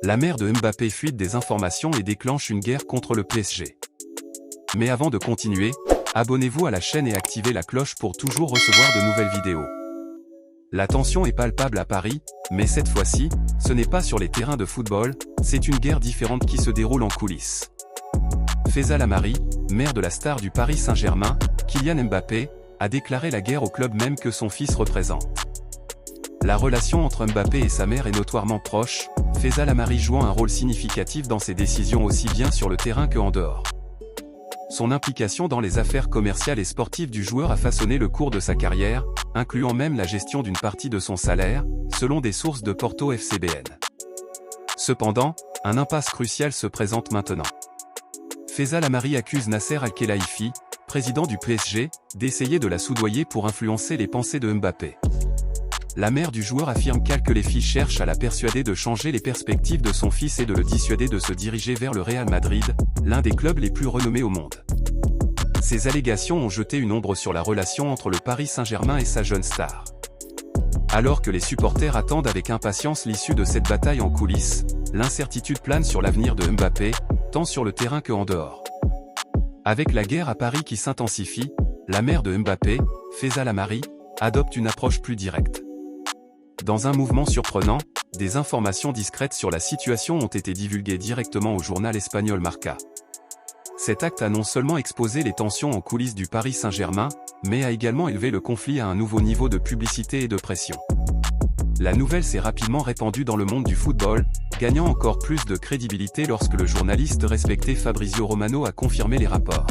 La mère de Mbappé fuite des informations et déclenche une guerre contre le PSG. Mais avant de continuer, abonnez-vous à la chaîne et activez la cloche pour toujours recevoir de nouvelles vidéos. La tension est palpable à Paris, mais cette fois-ci, ce n'est pas sur les terrains de football, c'est une guerre différente qui se déroule en coulisses. Faisal Amari, mère de la star du Paris Saint-Germain, Kylian Mbappé, a déclaré la guerre au club même que son fils représente. La relation entre Mbappé et sa mère est notoirement proche, Faisal Amari jouant un rôle significatif dans ses décisions aussi bien sur le terrain que en dehors. Son implication dans les affaires commerciales et sportives du joueur a façonné le cours de sa carrière, incluant même la gestion d'une partie de son salaire, selon des sources de Porto FCBN. Cependant, un impasse crucial se présente maintenant. Faisal Amari accuse Nasser Al-Khelaifi, président du PSG, d'essayer de la soudoyer pour influencer les pensées de Mbappé. La mère du joueur affirme qu'Al-Khelaifi cherche à la persuader de changer les perspectives de son fils et de le dissuader de se diriger vers le Real Madrid, l'un des clubs les plus renommés au monde. Ces allégations ont jeté une ombre sur la relation entre le Paris Saint-Germain et sa jeune star. Alors que les supporters attendent avec impatience l'issue de cette bataille en coulisses, l'incertitude plane sur l'avenir de Mbappé, tant sur le terrain que en dehors. Avec la guerre à Paris qui s'intensifie, la mère de Mbappé, Faisal Amari, adopte une approche plus directe. Dans un mouvement surprenant, des informations discrètes sur la situation ont été divulguées directement au journal espagnol Marca. Cet acte a non seulement exposé les tensions en coulisses du Paris Saint-Germain, mais a également élevé le conflit à un nouveau niveau de publicité et de pression. La nouvelle s'est rapidement répandue dans le monde du football, gagnant encore plus de crédibilité lorsque le journaliste respecté Fabrizio Romano a confirmé les rapports.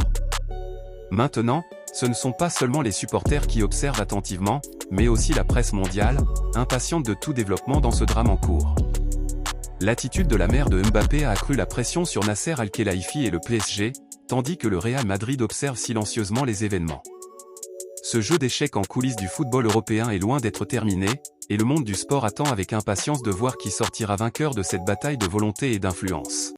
Maintenant, ce ne sont pas seulement les supporters qui observent attentivement, mais aussi la presse mondiale, impatiente de tout développement dans ce drame en cours. L'attitude de la mère de Mbappé a accru la pression sur Nasser Al-Khelaifi et le PSG, tandis que le Real Madrid observe silencieusement les événements. Ce jeu d'échecs en coulisses du football européen est loin d'être terminé, et le monde du sport attend avec impatience de voir qui sortira vainqueur de cette bataille de volonté et d'influence.